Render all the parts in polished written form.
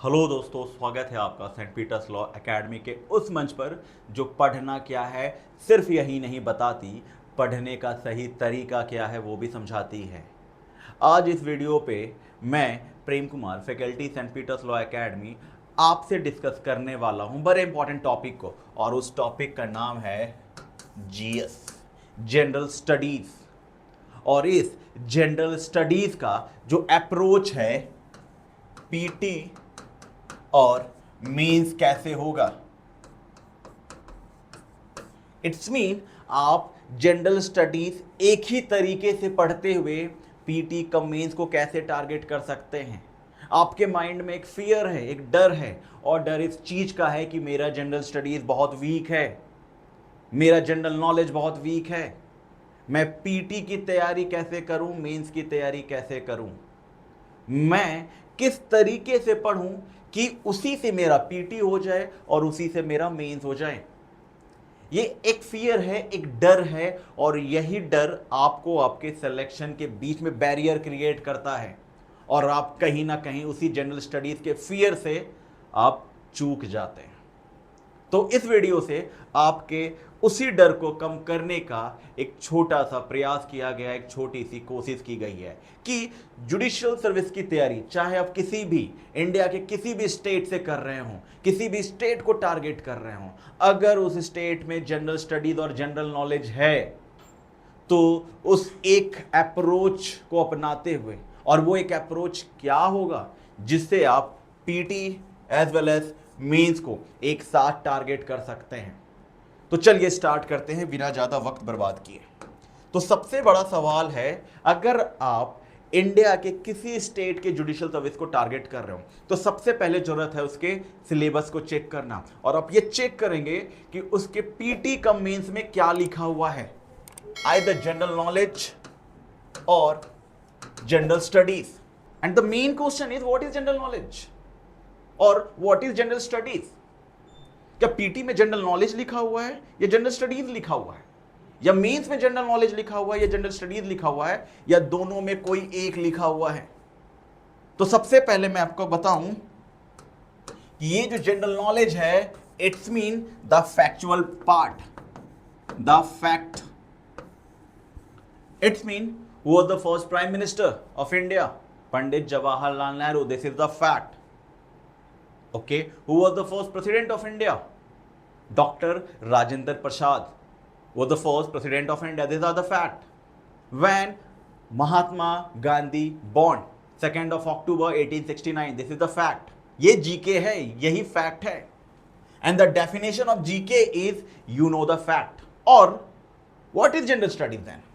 Hello दोस्तों, स्वागत है आपका सेंट पीटर्स लॉ एकेडमी के उस मंच पर जो पढ़ना क्या है सिर्फ यही नहीं बताती, पढ़ने का सही तरीका क्या है वो भी समझाती है। आज इस वीडियो पे मैं Prem Kumar, faculty Saint Peter's law academy, आपसे डिस्कस करने वाला हूं बड़े इंपॉर्टेंट टॉपिक को, और उस टॉपिक का नाम है जीएस, जनरल स्टडीज। और इस जनरल स्टडीज का जो अप्रोच है पीटी और मीन्स कैसे होगा। इट्स मीन आप जनरल स्टडीज एक ही तरीके से पढ़ते हुए पीटी कम मेंस को कैसे टारगेट कर सकते हैं। आपके माइंड में एक फियर है, एक डर है, और डर इस चीज का है कि मेरा जनरल स्टडीज बहुत वीक है, मेरा जनरल नॉलेज बहुत वीक है, मैं पीटी की तैयारी कैसे करूं, मेंस की तैयारी कैसे करूं, मैं किस तरीके से पढ़ूं कि उसी से मेरा पीटी हो जाए और उसी से मेरा मेंस हो जाए। ये एक फियर है, एक डर है, और यही डर आपको आपके सिलेक्शन के बीच में बैरियर क्रिएट करता है, और आप कहीं ना कहीं उसी जनरल स्टडीज के फियर से आप चूक जाते हैं। तो इस वीडियो से आपके उसी डर को कम करने का एक छोटा सा प्रयास किया गया, एक छोटी सी कोशिश की गई है कि जुडिशियल सर्विस की तैयारी चाहे आप किसी भी इंडिया के किसी भी स्टेट से कर रहे हो, किसी भी स्टेट को टारगेट कर रहे हो, अगर उस स्टेट में जनरल स्टडीज और जनरल नॉलेज है तो उस एक अप्रोच को अपनाते हुए, और वो एक अप्रोच क्या होगा जिससे आप PT as well as mains को एक साथ टारगेट कर सकते हैं। तो चलिए स्टार्ट करते हैं बिना ज्यादा वक्त बर्बाद किए। तो सबसे बड़ा सवाल है, अगर आप इंडिया के किसी स्टेट के जुडिशियल सर्विस को टारगेट कर रहे हो तो सबसे पहले जरूरत है उसके सिलेबस को चेक करना, और आप ये चेक करेंगे कि उसके पीटी कम मेंस में क्या लिखा हुआ है, either general knowledge or general studies. And the main question is, what is general knowledge or what is general studies? क्या पीटी में जनरल नॉलेज लिखा हुआ है या जनरल स्टडीज लिखा हुआ है, या मेंस में जनरल नॉलेज लिखा हुआ है या जनरल स्टडीज लिखा हुआ है, या दोनों में कोई एक लिखा हुआ है? तो सबसे पहले मैं आपको बताऊं कि ये जो जनरल नॉलेज है, it's mean the factual part, the fact. It's mean who was the first Prime Minister of India? Pandit Jawaharlal Nehru. This is the fact. Okay. Who was the first President of India? Dr. Rajendra Prasad was the first President of India. These are the fact. When Mahatma Gandhi born, 2nd of October 1869. This is the fact. ये GK है, यही fact है. And the definition of GK is you know the fact. Or what is general studies then?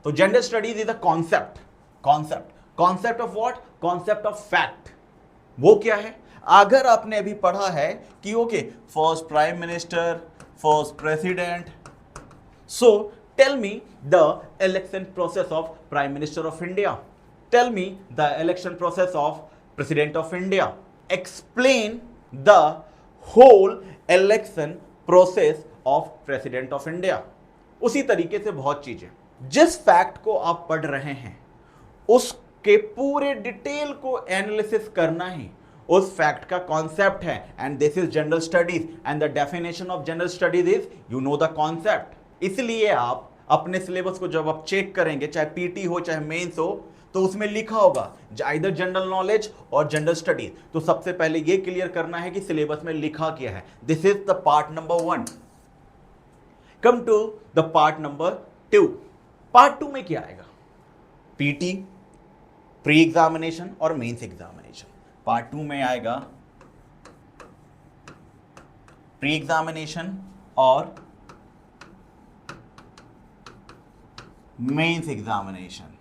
तो general studies is a concept of what? Concept of fact. वो क्या है? अगर आपने अभी पढ़ा है कि okay, first prime minister, first president, so tell me the election process of prime minister of India, tell me the election process of president of India, explain the whole election process of president of India. उसी तरीके से बहुत चीजें, जिस fact को आप पढ़ रहे हैं उसके पूरे डिटेल को एनालिसिस करना ही उस फैक्ट का कॉन्सेप्ट है। And this is general studies, and the definition of general studies is you know the concept. इसलिए आप अपने सिलेबस को जब आप चेक करेंगे, चाहे पीटी हो चाहे मेंस हो, तो उसमें लिखा होगा आइदर जनरल नॉलेज और जनरल स्टडीज। तो सबसे पहले यह क्लियर करना है कि सिलेबस में लिखा क्या है। This is the part number 1। Come to the part number 2। Part 2 में क्या आएगा? पीटी, प्री एग्जामिनेशन और मेंस एग्जामिनेशन। पार्ट 2 में आएगा प्री एग्जामिनेशन और मेंस एग्जामिनेशन।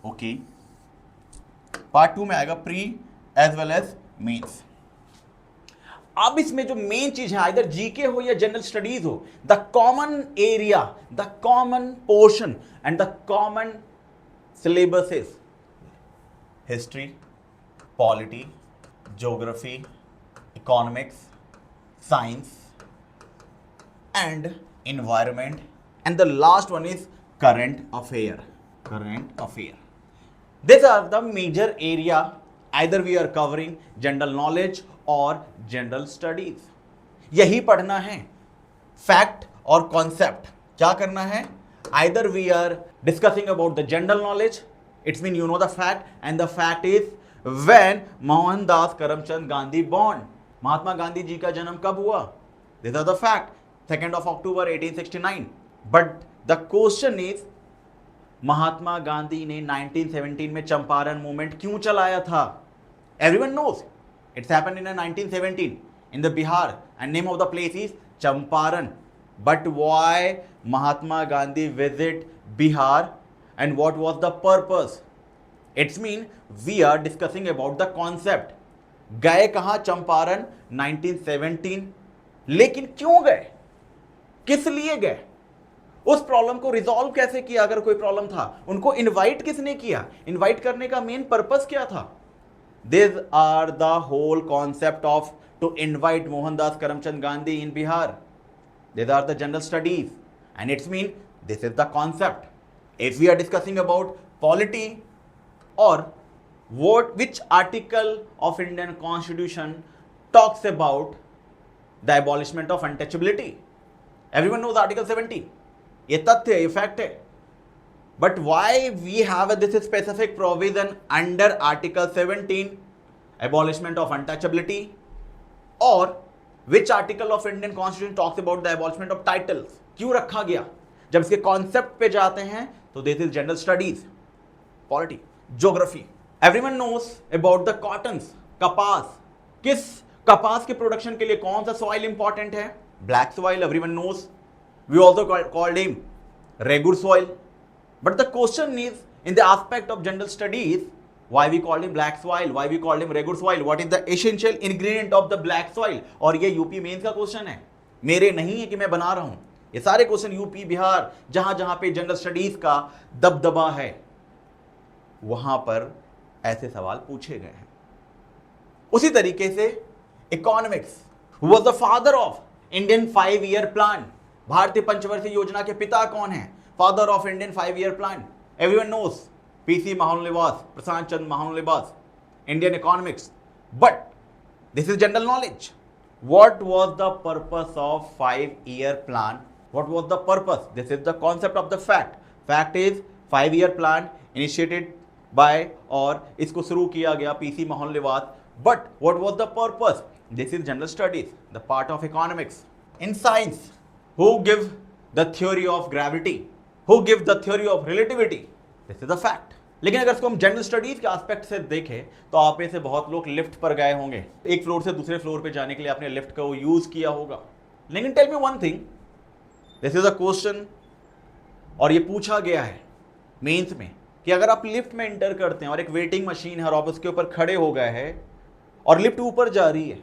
ओके, पार्ट 2 में आएगा pre as well as mains. अब इसमें जो मेन चीज है, आइदर जीके हो या जनरल स्टडीज हो, the common area, the common portion and the common syllabus is history, polity, geography, economics, science and environment, and the last one is current affair. These are the major area either we are covering general knowledge और general studies, यही पढ़ना है, fact और concept. क्या करना है? Either we are discussing about the general knowledge, it's mean you know the fact, and the fact is when Mohandas Karamchand Gandhi born, Mahatma Gandhi ji का जन्म कब हुआ? This are the fact, 2 October 1869। But the question is, Mahatma Gandhi ने 1917 में चंपारण मूवमेंट क्यों चलाया था? Everyone knows it's happened in 1917 in the Bihar, and name of the place is Champaran. But why Mahatma Gandhi visit Bihar, and what was the purpose? It's mean we are discussing about the concept. गए कहाँ? चंपारण 1917। लेकिन क्यों गए, किस लिए गए, उस problem को रिजॉल्व कैसे किया? अगर कोई प्रॉब्लम था, उनको इनवाइट किसने किया? इनवाइट करने का मेन पर्पस क्या था? These are the whole concept of to invite Mohandas Karamchand Gandhi in Bihar. These are the general studies, and it's mean this is the concept. If we are discussing about polity, or which article of Indian Constitution talks about the abolishment of untouchability? Everyone knows Article 70. ये तथ्य है, ये fact है। But why we have this specific provision under Article 17, abolishment of untouchability, or which article of Indian Constitution talks about the abolishment of titles? क्यों रखा गया? जब इसके कॉन्सेप्ट पे जाते हैं तो this is general studies, polity, geography. Everyone knows about the cottons, कपास। किस कपास के प्रोडक्शन के लिए कौन सा सॉइल इंपॉर्टेंट है? Black soil. Everyone knows, we also called him regur soil. But the question is, in the aspect of general studies, why we call him black soil, why we call him regular soil, what is the essential ingredient of the black soil? और ये UP mains का question है, मेरे नहीं है कि मैं बना रहा हूं। ये सारे क्वेश्चन यूपी, बिहार, जहां जहां पे जनरल स्टडीज का दबदबा है, वहां पर ऐसे सवाल पूछे गए हैं। उसी तरीके से economics, who was the father of Indian 5-year plan, भारतीय पंचवर्षीय योजना के पिता कौन है? Father of Indian 5-year plan, everyone knows, P.C. Mahalanobis, Prashant Chandra Mahalanobis, Indian economics. But this is general knowledge. What was the purpose of 5-year plan? What was the purpose? This is the concept of the fact. Fact is 5-year plan initiated by, और इसको शुरू किया गया P.C. Mahalanobis. But what was the purpose? This is general studies, the part of economics. In science, who give the theory of gravity? Who gives the theory of relativity? This is a fact. लेकिन अगर इसको हम general studies के aspect से देखें तो आप में से बहुत लोग लिफ्ट पर गए होंगे, एक फ्लोर से दूसरे फ्लोर पे जाने के लिए आपने लिफ्ट का यूज किया होगा। लेकिन tell me one thing, this is a question, और ये पूछा गया है मेंस में, कि अगर आप लिफ्ट में एंटर करते हैं और एक वेटिंग मशीन है और आप उसके ऊपर खड़े हो गए हैं और लिफ्ट ऊपर जा रही है,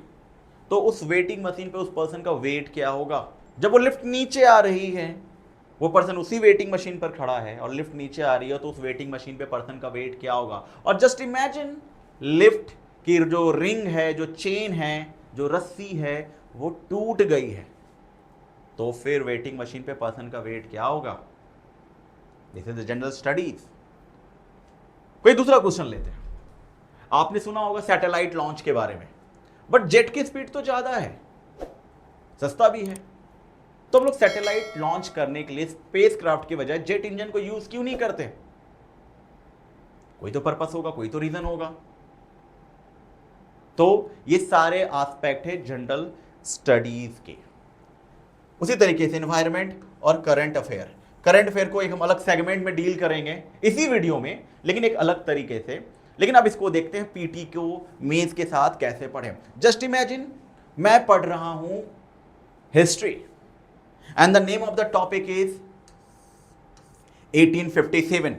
तो उस वेटिंग मशीन पे उस पर्सन का वेट क्या होगा? जब वो लिफ्ट नीचे आ रही है, वो पर्सन उसी वेटिंग मशीन पर खड़ा है और लिफ्ट नीचे आ रही है, तो उस वेटिंग मशीन पे पर्सन का वेट क्या होगा? और जस्ट इमेजिन, लिफ्ट की जो रिंग है, जो चेन है, जो रस्सी है, वो टूट गई है, तो फिर वेटिंग मशीन पे पर्सन का वेट क्या होगा? This is the general studies. कोई दूसरा क्वेश्चन लेते हैं। आपने सुना होगा सैटेलाइट लॉन्च के बारे में, बट जेट की स्पीड तो ज्यादा है, सस्ता भी है, तो हम लोग सैटेलाइट लॉन्च करने के लिए स्पेसक्राफ्ट के बजाय जेट इंजन को यूज क्यों नहीं करते? कोई तो पर्पस होगा, कोई तो रीजन होगा। तो ये सारे एस्पेक्ट है जनरल स्टडीज के। उसी तरीके से एनवायरनमेंट और करंट अफेयर, करंट अफेयर को एक हम अलग सेगमेंट में डील करेंगे इसी वीडियो में, लेकिन एक अलग तरीके से। लेकिन अब इसको देखते हैं पीटी को मेंस के साथ कैसे पढ़ें। जस्ट इमेजिन, मैं पढ़ रहा हूं history, and the name of the topic is 1857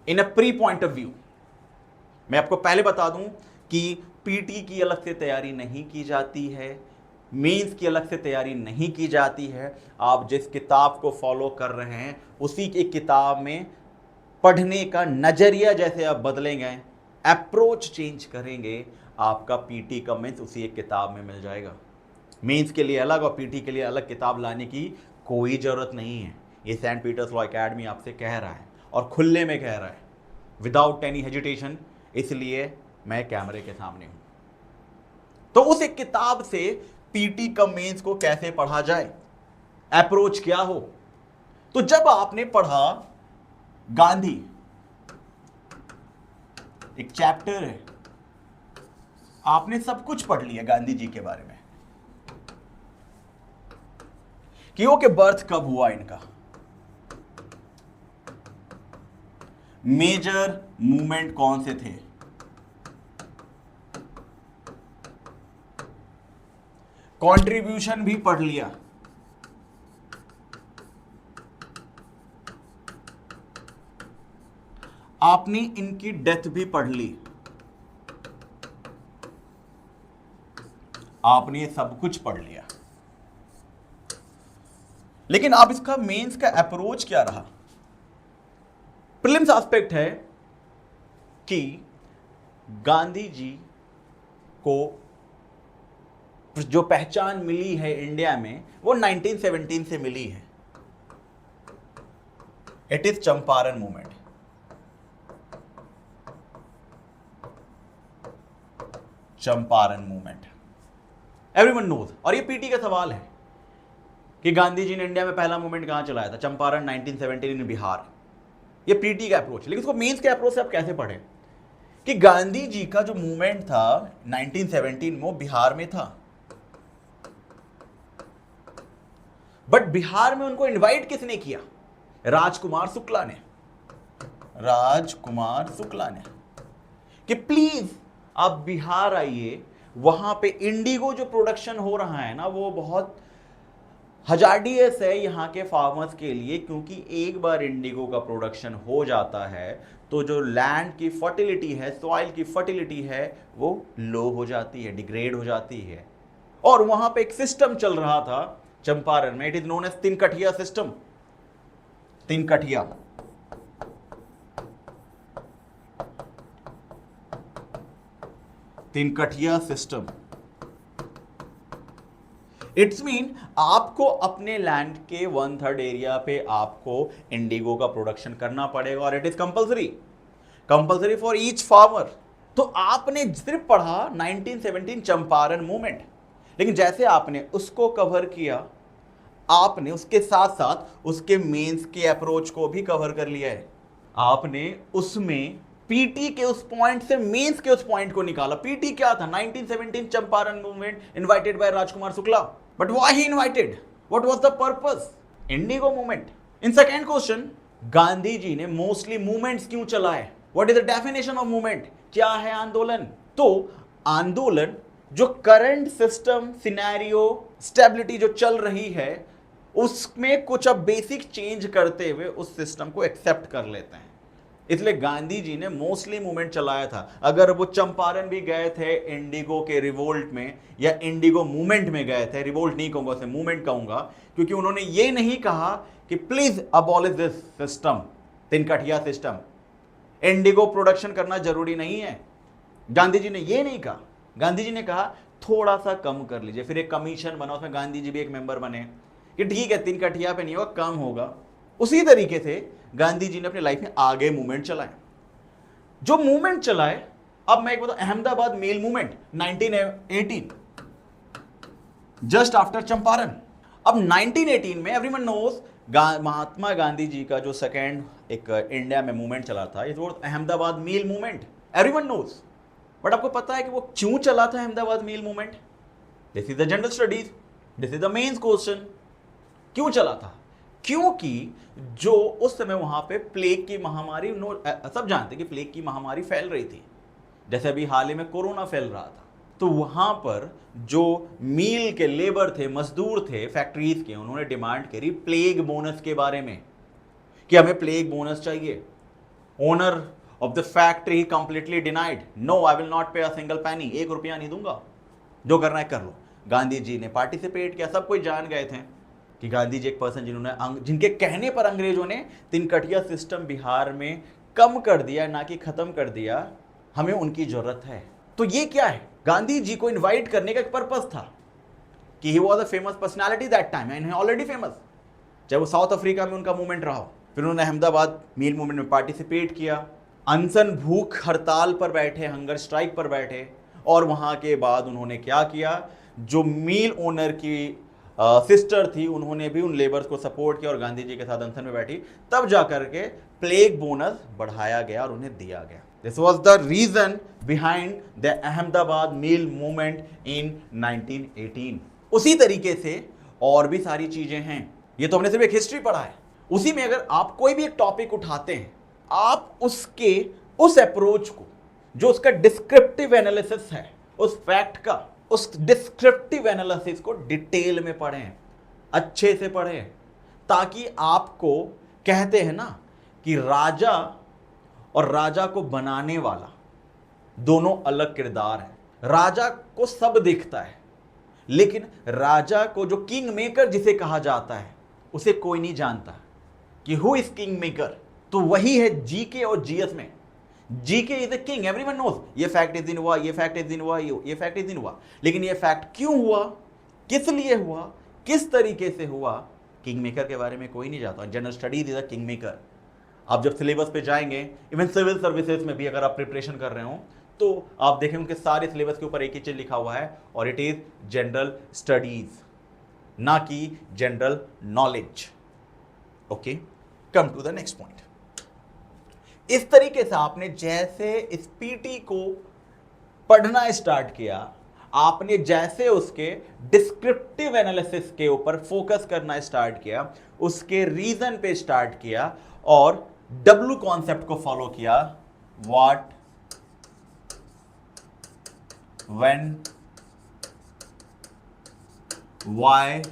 in a pre point of view। मैं आपको पहले बता दूं कि पीटी की अलग से तैयारी नहीं की जाती है, मेंस की अलग से तैयारी नहीं की जाती है। आप जिस किताब को फॉलो कर रहे हैं उसी की किताब में पढ़ने का नजरिया जैसे आप बदलेंगे, अप्रोच चेंज करेंगे, आपका पीटी का मेंस उसी एक किताब में मिल जाएगा। मेंस के लिए अलग और पीटी के लिए अलग किताब लाने की कोई ज़रूरत नहीं है। ये सेंट पीटर्स लॉ एकेडमी आपसे कह रहा है और खुले में कह रहा है, विदाउट एनी हेजिटेशन। इसलिए मैं कैमरे के सामने हूं। तो उस एक किताब से पीटी कम मेंस को कैसे पढ़ा जाए, अप्रोच क्या हो। तो जब आपने पढ़ा गांधी, एक चैप्टर है, आपने सब कुछ पढ़ लिया गांधी जी के बारे में कि ओके बर्थ कब हुआ इनका, मेजर मूवमेंट कौन से थे, कंट्रीब्यूशन भी पढ़ लिया, आपने इनकी डेथ भी पढ़ ली, आपने ये सब कुछ पढ़ लिया। लेकिन अब इसका मेंस का अप्रोच क्या रहा। प्रीलिम्स एस्पेक्ट है कि गांधी जी को जो पहचान मिली है इंडिया में वो 1917 से मिली है। It is Champaran movement. Champaran movement everyone knows. और ये पीटी का सवाल है कि गांधी जी ने इंडिया में पहला मूवमेंट कहां चलाया था, चंपारण 1917 इन बिहार। ये पीटी का अप्रोच। लेकिन इसको मेंस के अप्रोच से आप कैसे पढ़ें कि गांधी जी का जो मूवमेंट था 1917 में वो बिहार में था, बट बिहार में उनको इनवाइट किसने किया, राजकुमार शुक्ला ने। राजकुमार शुक्ला ने कि प्लीज आप बिहार आइए, वहां पे इंडिगो जो प्रोडक्शन हो रहा है ना वो बहुत हजार्डियस है यहाँ के फार्मर्स के लिए, क्योंकि एक बार इंडिगो का प्रोडक्शन हो जाता है तो जो लैंड की फर्टिलिटी है, सॉइल की फर्टिलिटी है वो लो हो जाती है, डिग्रेड हो जाती है। और वहां पे एक सिस्टम चल रहा था चंपारण में, it is known as Tinkathia system. Tinkathia Tinkathia system. It's mean आपको अपने लैंड के 1/3 एरिया पे आपको इंडिगो का प्रोडक्शन करना पड़ेगा और it is compulsory for each farmer. तो आपने सिर्फ पढ़ा 1917 चंपारण मूवमेंट, लेकिन जैसे आपने उसको कवर किया, आपने उसके साथ साथ उसके मेंस के अप्रोच को भी कवर कर लिया है। आपने उसमें पीटी के उस पॉइंट से मेंस के उस पॉइंट को निकाला। पीटी क्या था, 1917 Champaran movement invited by Rajkumar Shukla, but why he invited, what was the purpose, indigo movement. In second question, Gandhi ji ने मोस्टली मूवमेंट्स क्यों चलाए, what is the definition of movement, क्या है आंदोलन। तो आंदोलन जो करंट सिस्टम सिनेरियो स्टेबिलिटी जो चल रही है उसमें कुछ अब बेसिक चेंज करते हुए उस सिस्टम को एक्सेप्ट कर लेते हैं। इसलिए गांधी जी ने मोस्टली मूवमेंट चलाया था। अगर वो चंपारण भी गए थे इंडिगो के रिवोल्ट में या इंडिगो मूवमेंट में गए थे, रिवोल्ट नहीं कहूंगा उसे, मूवमेंट कहूंगा, क्योंकि उन्होंने ये नहीं कहा कि please abolish this system, Tinkathia system, Indigo production करना जरूरी नहीं है। गांधी जी ने ये नहीं कहा। गांधी जी ने कहा थोड़ा सा कम कर लीजिए। फिर एक कमीशन बना, उसमें गांधी जी भी एक मेंबर बने कि ठीक है तिनकठिया पे नहीं होगा, कम होगा। उसी तरीके से गांधी जी ने अपनी लाइफ में आगे मूवमेंट चलाए। जो मूवमेंट चलाए, अब मैं एक बताऊं, Ahmedabad mill movement 1918 just after Champaran. अब 1918 में एवरीवन नोज महात्मा गांधी जी का जो सेकेंड एक इंडिया में मूवमेंट चला था, it was Ahmedabad mill movement, everyone knows. But आपको पता है कि वो क्यों चला था Ahmedabad mill movement? This is the general studies, this is the mains question. क्यों चला था? क्योंकि जो उस समय वहां पे प्लेग की महामारी, सब जानते कि प्लेग की महामारी फैल रही थी, जैसे अभी हाल ही में कोरोना फैल रहा था। तो वहां पर जो मील के लेबर थे, मजदूर थे फैक्ट्रीज के, उन्होंने डिमांड करी प्लेग बोनस के बारे में कि हमें प्लेग बोनस चाहिए। Owner of the factory completely denied, no I will not pay a single पैनी, 1 रुपया नहीं दूंगा, जो करना है कर लो। गांधी जी ने पार्टिसिपेट किया, सब कोई जान गए थे कि गांधी जी एक पर्सन जिन्होंने, जिनके कहने पर अंग्रेजों ने तिनकठिया सिस्टम बिहार में कम कर दिया, ना कि खत्म कर दिया, हमें उनकी जरूरत है। तो ये क्या है, गांधी जी को इनवाइट करने का एक पर्पस था कि he was a famous personality that time and already famous, चाहे वो साउथ अफ्रीका में उनका मूवमेंट रहा हो। फिर उन्होंने अहमदाबाद मील मूवमेंट में पार्टिसिपेट किया, अनशन भूख हड़ताल पर बैठे, हंगर स्ट्राइक पर बैठे, और वहां के बाद उन्होंने क्या किया, जो मिल ओनर की सिस्टर थी उन्होंने भी उन लेबर्स को सपोर्ट किया और गांधी जी के साथ अनशन में बैठी, तब जाकर के प्लेग बोनस बढ़ाया गया और उन्हें दिया गया। This was the reason behind the Ahmedabad mill movement in 1918। उसी तरीके से और भी सारी चीजें हैं, ये तो हमने सिर्फ एक हिस्ट्री पढ़ा है। उसी में अगर आप कोई भी एक टॉपिक उठाते हैं, आप उसके उस अप्रोच को, जो उसका डिस्क्रिप्टिव एनालिसिस है, उस फैक्ट का, उस डिस्क्रिप्टिव एनालिसिस को डिटेल में पढ़ें, अच्छे से पढ़ें, ताकि आपको, कहते हैं ना कि राजा और राजा को बनाने वाला दोनों अलग किरदार हैं। राजा को सब दिखता है, लेकिन राजा को, जो किंग मेकर जिसे कहा जाता है, उसे कोई नहीं जानता कि हु इज किंग मेकर। तो वही है जीके और जीएस में। GK is a king, everyone knows ये फैक्ट इस दिन हुआ, ये फैक्ट इस दिन हुआ, ये फैक्ट इस दिन हुआ, लेकिन ये फैक्ट क्यों हुआ, किस लिए हुआ, किस तरीके से हुआ, किंग मेकर के बारे में कोई नहीं जानता। General studies is a king maker. आप जब सिलेबस पे जाएंगे, इवन सिविल सर्विसेज में भी अगर आप प्रिपरेशन कर रहे हो, तो आप देखें उनके सारे सिलेबस के ऊपर एक ही चीज लिखा हुआ है, और इट इज जनरल स्टडीज, ना कि general knowledge. Okay, come to the next point. इस तरीके से आपने जैसे इस पीटी को पढ़ना स्टार्ट किया, आपने जैसे उसके डिस्क्रिप्टिव एनालिसिस के ऊपर फोकस करना स्टार्ट किया, उसके रीजन पे स्टार्ट किया, और डब्ल्यू कॉन्सेप्ट को फॉलो किया, what, when, why,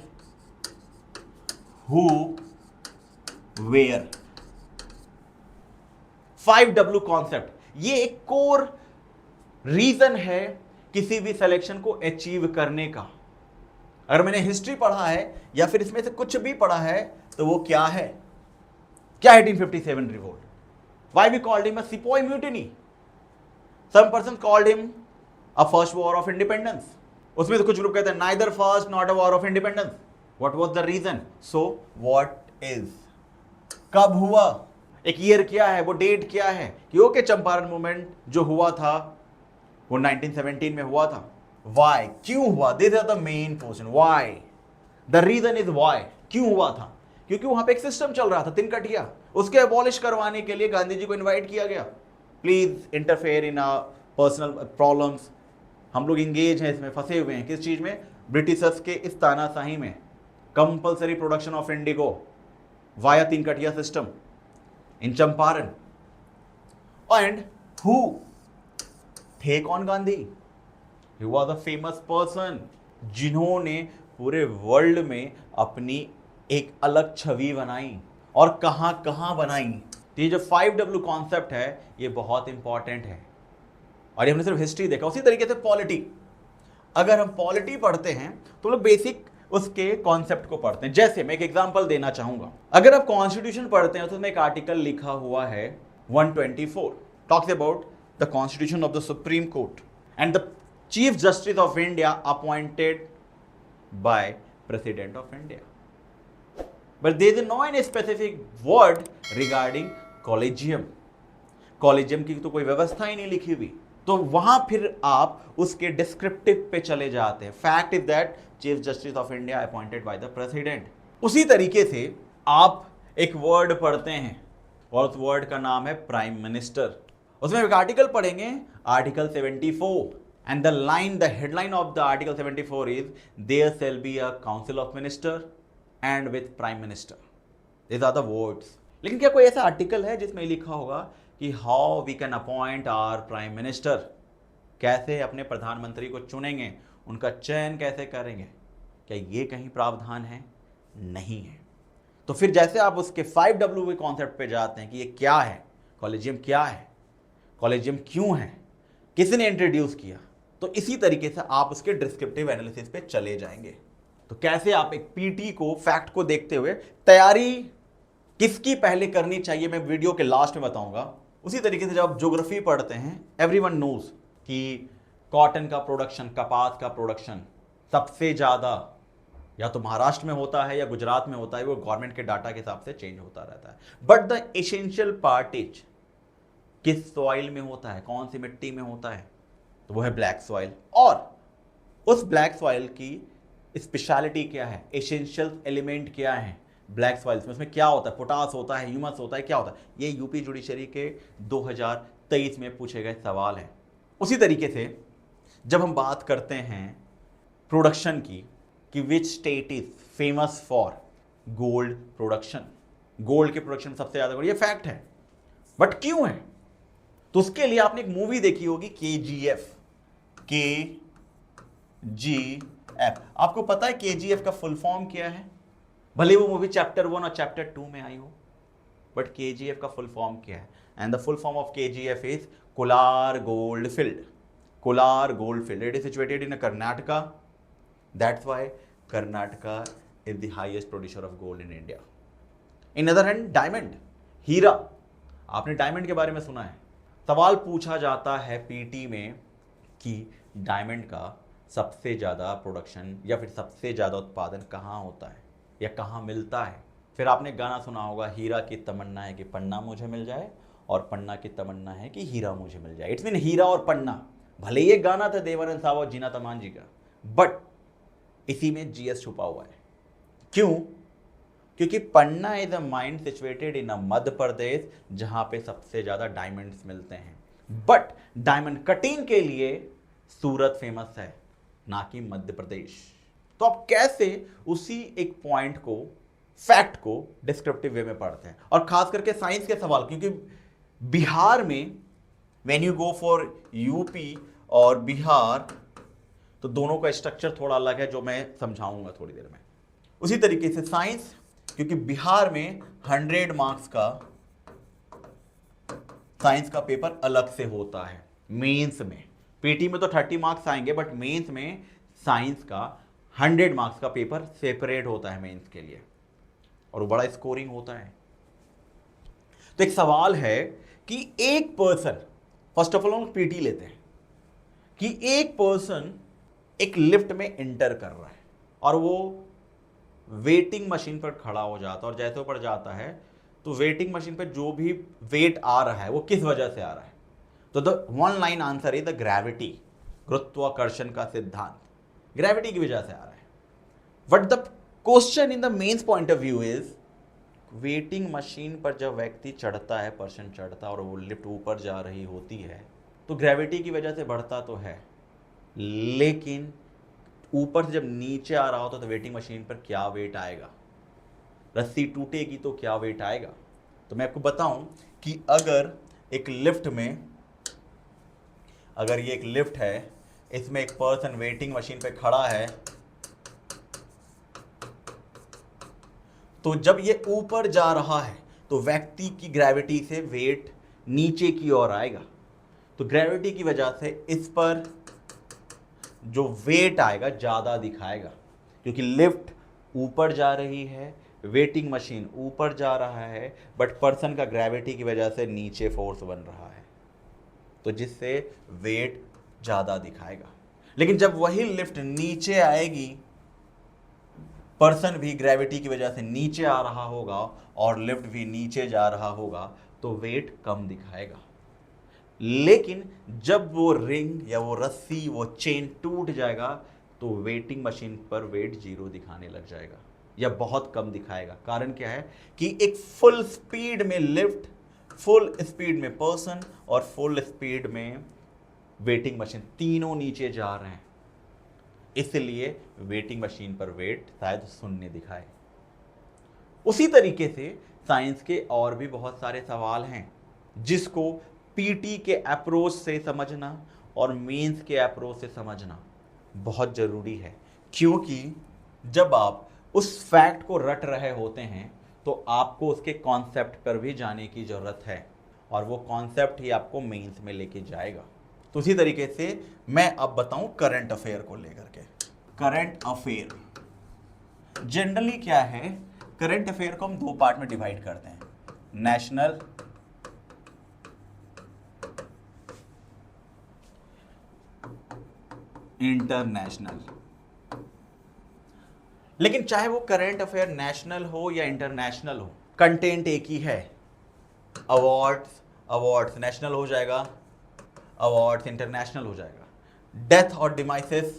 who, where, 5W concept. ये एक कोर रीजन है किसी भी सिलेक्शन को अचीव करने का। अगर मैंने हिस्ट्री पढ़ा है या फिर इसमें से कुछ भी पढ़ा है, तो वो क्या है, क्या 1857 revolt, why we called him a sepoy mutiny, some person called him a first war of independence. उसमें तो कुछ ग्रुप कहते हैं neither first not a war of independence. What was the reason? So what is, कब हुआ, एक year क्या है, वो डेट क्या है, कि ओके चंपारण मूवमेंट जो हुआ था वो 1917 में हुआ था। व्हाई, क्यों हुआ, this is the main question, why, the reason is why, क्यों हुआ था, क्योंकि वहां पे एक सिस्टम चल रहा था तिनकटिया, उसके अबॉलिश करवाने के लिए गांधी जी को इनवाइट किया गया। Please interfere in personal problems, हम लोग इंगेज हैं इसमें, फंसे हुए हैं, किस चीज में, ब्रिटिशर्स के इस तानाशाही में, compulsory production of indigo via Tinkathia system in Champaran. And who थे कौन Gandhi? He was a famous person जिन्होंने पूरे वर्ल्ड में अपनी एक अलग छवि बनाई, और कहां कहां बनाई। तो ये जो 5W कॉन्सेप्ट है, ये बहुत इंपॉर्टेंट है, और ये हमने सिर्फ हिस्ट्री देखा। उसी तरीके से पॉलिटी, अगर हम पॉलिटी पढ़ते हैं तो लोग बेसिक उसके कॉन्सेप्ट को पढ़ते हैं। जैसे मैं एक एग्जांपल देना चाहूंगा, अगर आप कॉन्स्टिट्यूशन पढ़ते हैं तो उसमें एक आर्टिकल लिखा हुआ है 124, talks about the constitution of the supreme court and the chief justice of India appointed by president of India, but there is no any specific word regarding collegium. Collegium की तो कोई व्यवस्था ही नहीं लिखी हुई। तो वहां फिर आप उसके डिस्क्रिप्टिव पे चले जाते हैं। Fact is that chief justice of India appointed by the president. उसी तरीके से आप एक वर्ड पढ़ते हैं, और उस वर्ड का नाम है प्राइम मिनिस्टर। उसमें एक आर्टिकल पढ़ेंगे, article 74, and the line, the headline of the article 74 is there shall be a council of minister and with prime minister. These are the words. लेकिन क्या कोई ऐसा आर्टिकल है जिसमें लिखा होगा कि how we can appoint our prime minister, कैसे अपने प्रधानमंत्री को चुनेंगे, उनका चयन कैसे करेंगे? क्या ये कहीं प्रावधान है? नहीं है। तो फिर जैसे आप उसके 5W के कॉन्सेप्ट पे जाते हैं कि ये क्या है, कॉलेजियम क्या है, कॉलेजियम क्यों है, किसने इंट्रोड्यूस किया, तो इसी तरीके से आप उसके डिस्क्रिप्टिव एनालिसिस पे चले जाएंगे। तो कैसे आप एक पीटी को, फैक्ट को देखते हुए तैयारी किसकी पहले करनी चाहिए, मैं वीडियो के लास्ट में बताऊंगा। उसी तरीके से जब आप ज्योग्राफी पढ़ते हैं, एवरीवन नोज कि कॉटन का प्रोडक्शन, कपास का प्रोडक्शन सबसे ज़्यादा या तो महाराष्ट्र में होता है या गुजरात में होता है, वो गवर्नमेंट के डाटा के हिसाब से चेंज होता रहता है। But the essential part is किस सॉइल में होता है, कौन सी मिट्टी में होता है, तो वो है ब्लैक सॉइल। और उस ब्लैक सॉइल की स्पेशलिटी क्या है, एसेंशियल एलिमेंट क्या है ब्लैक सॉइल्स में, उसमें क्या होता है, पोटास होता है, ह्यूमस होता है, क्या होता है, ये यूपी जुडिशरी के 2023 में पूछे गए सवाल हैं। उसी तरीके से जब हम बात करते हैं प्रोडक्शन की कि which state is famous for gold production, gold के प्रोडक्शन सबसे ज्यादा, ये फैक्ट है, बट क्यों है, तो उसके लिए आपने एक मूवी देखी होगी KGF। KGF, आपको पता है KGF का फुल फॉर्म क्या है? भले वो मूवी चैप्टर 1 और चैप्टर 2 में आई हो, बट KGF का फुल फॉर्म क्या है? And the full form of KGF is Kolar gold field. Kolar gold field, it is situated in Karnataka, that's why Karnataka is the highest producer of gold in India. In other hand diamond, हीरा, आपने diamond के बारे में सुना है, सवाल पूछा जाता है पीटी में कि डायमंड का सबसे ज़्यादा प्रोडक्शन या फिर सबसे ज़्यादा उत्पादन कहाँ होता है या कहाँ मिलता है। फिर आपने गाना सुना होगा, हीरा की तमन्ना है कि पन्ना मुझे मिल जाए और पन्ना की तमन्ना है कि हीरा मुझे मिल जाए। इट्स मीन हीरा और पन्ना, भले ये गाना था देवानंद साहब और जीना तमान जी का, बट इसी में जीएस छुपा हुआ है। क्यों? क्योंकि Panna is a mind situated in Madhya Pradesh जहां पे सबसे ज्यादा डायमंड्स मिलते हैं, बट डायमंड कटिंग के लिए सूरत फेमस है, ना कि मध्य प्रदेश। तो आप कैसे उसी एक पॉइंट को, फैक्ट को डिस्क्रिप्टिव वे में पढ़ते हैं, और खास करके साइंस के सवाल, क्योंकि बिहार में when you go for UP और बिहार, तो दोनों का स्ट्रक्चर थोड़ा अलग है, जो मैं समझाऊंगा थोड़ी देर में। उसी तरीके से साइंस, क्योंकि बिहार में 100 मार्क्स का साइंस का पेपर अलग से होता है मेंस में। पीटी में तो 30 मार्क्स आएंगे, बट मेंस में साइंस का 100 मार्क्स का पेपर सेपरेट होता है मेंस के लिए, और वो बड़ा स्कोरिंग होता है। तो एक सवाल है कि एक पर्सन, फर्स्ट ऑफ ऑल हम पीटी लेते हैं, कि एक पर्सन एक लिफ्ट में एंटर कर रहा है और वो वेटिंग मशीन पर खड़ा हो जाता है, और जैसे ऊपर जाता है तो वेटिंग मशीन पर जो भी वेट आ रहा है वो किस वजह से आ रहा है, तो the one line answer is the gravity, गुरुत्वाकर्षण का सिद्धांत, ग्रेविटी की वजह से आ रहा है। But the question in the mains point of view is, weighting machine पर जब व्यक्ति चढ़ता है, पर्सन चढ़ता है और वो लिफ्ट ऊपर जा रही होती है, तो ग्रेविटी की वजह से बढ़ता तो है, लेकिन ऊपर से जब नीचे आ रहा होता तो वेटिंग मशीन पर क्या वेट आएगा, रस्सी टूटेगी तो क्या वेट आएगा। तो मैं आपको बताऊं कि अगर एक लिफ्ट में, अगर ये एक लिफ्ट है, इसमें एक पर्सन वेटिंग मशीन पे खड़ा है, तो जब ये ऊपर जा रहा है तो व्यक्ति की ग्रेविटी से वेट नीचे की ओर आएगा, तो ग्रेविटी की वजह से इस पर जो वेट आएगा ज़्यादा दिखाएगा, क्योंकि लिफ्ट ऊपर जा रही है, वेटिंग मशीन ऊपर जा रहा है, बट पर्सन का ग्रेविटी की वजह से नीचे फोर्स बन रहा है, तो जिससे वेट ज़्यादा दिखाएगा। लेकिन जब वही लिफ्ट नीचे आएगी, पर्सन भी ग्रेविटी की वजह से नीचे आ रहा होगा और लिफ्ट भी नीचे जा रहा होगा, तो वेट कम दिखाएगा। लेकिन जब वो रिंग या वो रस्सी, वो चेन टूट जाएगा, तो वेटिंग मशीन पर वेट 0 दिखाने लग जाएगा या बहुत कम दिखाएगा। कारण क्या है कि एक फुल स्पीड में लिफ्ट, फुल स्पीड में पर्सन और फुल स्पीड में वेटिंग मशीन, तीनों नीचे जा रहे हैं, इसलिए वेटिंग मशीन पर वेट शायद 0 दिखाए। उसी तरीके से साइंस के और भी बहुत सारे सवाल हैं जिसको पीटी के अप्रोच से समझना और मेंस के अप्रोच से समझना बहुत ज़रूरी है, क्योंकि जब आप उस फैक्ट को रट रहे होते हैं तो आपको उसके कॉन्सेप्ट पर भी जाने की ज़रूरत है, और वो कॉन्सेप्ट ही आपको मेंस में लेके जाएगा। तो उसी तरीके से मैं अब बताऊं करंट अफेयर को लेकर के। करंट अफेयर जनरली क्या है, करंट अफेयर को हम 2 पार्ट में डिवाइड करते हैं, नेशनल इंटरनेशनल। लेकिन चाहे वो करंट अफेयर नेशनल हो या इंटरनेशनल हो, कंटेंट एक ही है, अवार्ड्स अवार्ड्स नेशनल हो जाएगा, अवार्ड्स इंटरनेशनल हो जाएगा। डेथ और डिमाइसेस,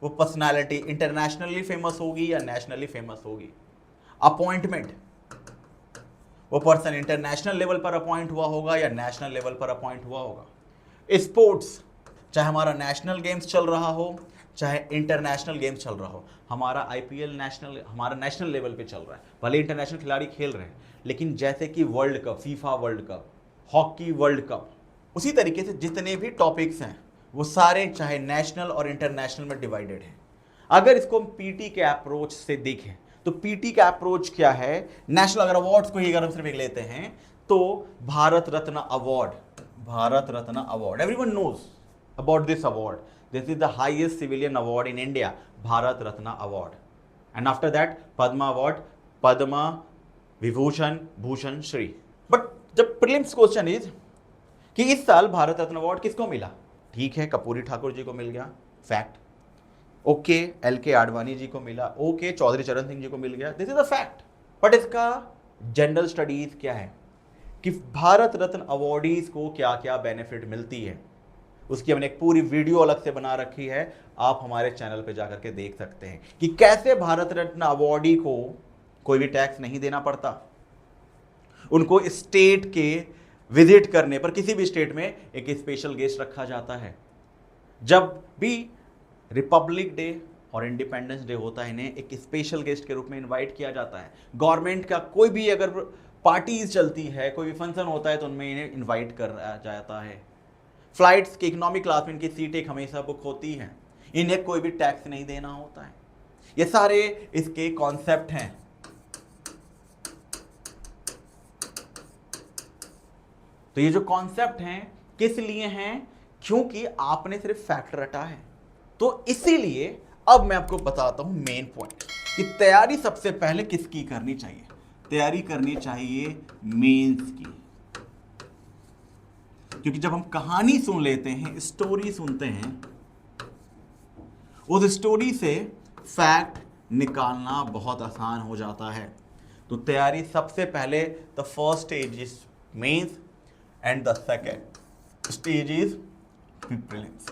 वो पर्सनालिटी इंटरनेशनली फेमस होगी या नेशनली फेमस होगी। अपॉइंटमेंट, वो पर्सन इंटरनेशनल लेवल पर अपॉइंट हुआ होगा या नेशनल लेवल पर अपॉइंट हुआ होगा। स्पोर्ट्स, चाहे हमारा नेशनल गेम्स चल रहा हो चाहे इंटरनेशनल गेम्स चल रहा हो, हमारा आईपीएल नेशनल, हमारा नेशनल लेवल पे चल रहा है, भले इंटरनेशनल खिलाड़ी खेल रहे हैं, लेकिन जैसे कि world cup, FIFA world cup, hockey world cup, उसी तरीके से जितने भी टॉपिक्स हैं वो सारे चाहे नेशनल और इंटरनेशनल में डिवाइडेड हैं। अगर इसको हम पीटी के अप्रोच से देखें तो पीटी का अप्रोच क्या है, नेशनल अगर अवार्ड्स को ही अगर हम सिर्फ लेते हैं तो Bharat Ratna award, Bharat Ratna award, everyone knows about this award, this is the highest civilian award in India, Bharat Ratna award. And after that Padma award, Padma Vibhushan, Bhushan Shri. But जब प्रीलिम्स क्वेश्चन इज कि इस साल भारत रत्न अवार्ड किसको मिला, ठीक है कपूरी ठाकुर जी को मिल गया, fact. Okay L K. Advani ji को मिला, ओके चौधरी चरण सिंह जी को मिल गया, this is a fact. But इसका जनरल स्टडीज क्या है कि भारत रत्न अवार्डीज को क्या क्या बेनिफिट मिलती है, उसकी हमने एक पूरी वीडियो अलग से बना रखी है, आप हमारे चैनल पे जाकर के देख सकते हैं कि कैसे भारत रत्न अवार्डी को कोई भी टैक्स नहीं देना पड़ता, उनको स्टेट के विजिट करने पर किसी भी स्टेट में एक स्पेशल गेस्ट रखा जाता है। जब भी रिपब्लिक डे और इंडिपेंडेंस डे होता है, इन्हें एक स्पेशल गेस्ट के रूप में इनवाइट किया जाता है। गवर्नमेंट का कोई भी अगर पार्टीज चलती है, कोई भी फंक्शन होता है तो उनमें इन्हें इनवाइट कर जाता है। फ्लाइट्स की इकोनॉमी क्लास में इनकी सीटें हमेशा बुक होती हैं, इन्हें कोई भी टैक्स नहीं देना होता है। ये सारे इसके कॉन्सेप्ट हैं। तो ये जो कॉन्सेप्ट हैं किस लिए हैं, क्योंकि आपने सिर्फ फैक्ट रटा है। तो इसीलिए अब मैं आपको बताता हूं मेन पॉइंट कि तैयारी सबसे पहले किसकी करनी चाहिए। तैयारी करनी चाहिए मेंस की, क्योंकि जब हम कहानी सुन लेते हैं, स्टोरी सुनते हैं, उस स्टोरी से फैक्ट निकालना बहुत आसान हो जाता है। तो तैयारी सबसे पहले, the first stage is mains and the second stage is prelims.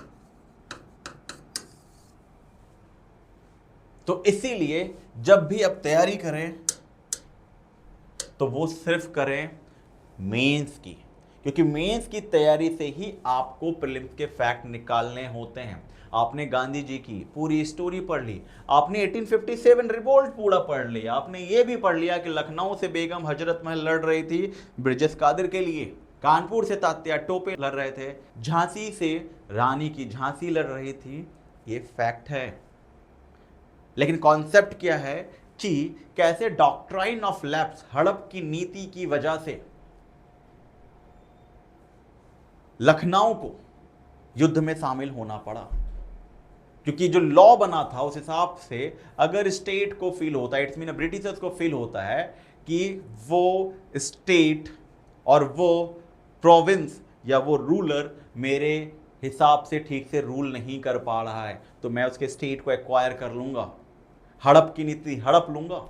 तो इसीलिए जब भी आप तैयारी करें तो वो सिर्फ करें मेंस की, क्योंकि मेंस की तैयारी से ही आपको प्रीलिम्स के फैक्ट निकालने होते हैं। आपने गांधी जी की पूरी स्टोरी पढ़ ली, आपने 1857 रिवोल्ट पूरा पढ़ लिया, आपने ये भी पढ़ लिया कि लखनऊ से बेगम हजरत महल लड़ रही थी ब्रिजेश कादिर के लिए, कानपुर से तात्या टोपे लड़ रहे थे, झांसी से रानी की झांसी लड़ रही थी, ये फैक्ट है। लेकिन कॉन्सेप्ट क्या है कि कैसे डॉक्ट्राइन ऑफ लैप्स, हड़प की नीति की वजह से लखनऊ को युद्ध में शामिल होना पड़ा, क्योंकि जो लॉ बना था उस हिसाब से अगर स्टेट को फील होता है, इट्स मीन ब्रिटिशर्स को फील होता है कि वो स्टेट और वो प्रोविंस या वो रूलर मेरे हिसाब से ठीक से रूल नहीं कर पा रहा है, तो मैं उसके स्टेट को एक्वायर कर लूंगा, हड़प की नीति हड़प लूंगा।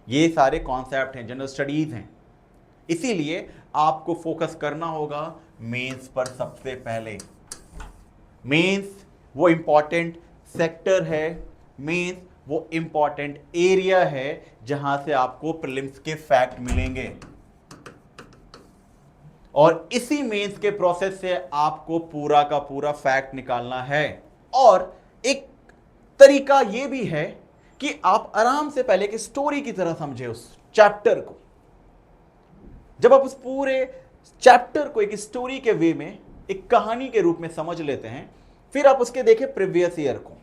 ये सारे कॉन्सेप्ट हैं, जनरल स्टडीज हैं। इसीलिए आपको फोकस करना होगा मेंस पर सबसे पहले। मेंस वो इंपॉर्टेंट सेक्टर है, मेंस वो इंपॉर्टेंट एरिया है जहां से आपको प्रीलिम्स के फैक्ट मिलेंगे, और इसी मेंस के प्रोसेस से आपको पूरा का पूरा फैक्ट निकालना है। और एक तरीका यह भी है कि आप आराम से पहले एक स्टोरी की तरह समझे उस चैप्टर को। जब आप उस पूरे चैप्टर को एक स्टोरी के वे में, एक कहानी के रूप में समझ लेते हैं, फिर आप उसके देखें प्रीवियस ईयर को,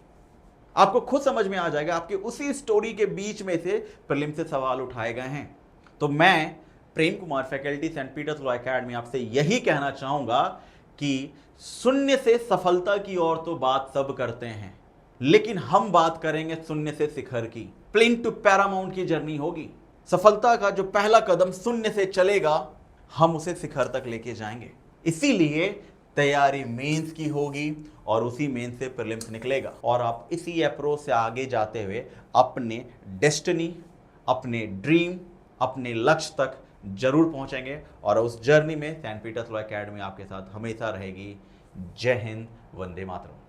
आपको खुद समझ में आ जाएगा आपके उसी स्टोरी के बीच में से प्रीलिम्स से सवाल उठाए गए हैं। तो मैं Prem Kumar, faculty Saint Peter's law academy, आपसे यही कहना चाहूंगा कि शून्य से सफलता की ओर तो बात सब करते हैं, लेकिन हम बात करेंगे शून्य से शिखर की। प्लेन टू पैरामाउंट की जर्नी होगी। सफलता का जो पहला कदम शून्य से चलेगा, हम उसे शिखर तक लेके जाएंगे। इसीलिए तैयारी मेंस की होगी और उसी मेंस से प्रीलिम्स निकलेगा, और आप इसी अप्रोच से आगे जाते हुए अपने डेस्टिनी, अपने ड्रीम, अपने लक्ष्य तक जरूर पहुंचेंगे और उस जर्नी में सेंट पीटर्स लॉ एकेडमी आपके साथ हमेशा रहेगी। जय हिंद, वंदे मातरम।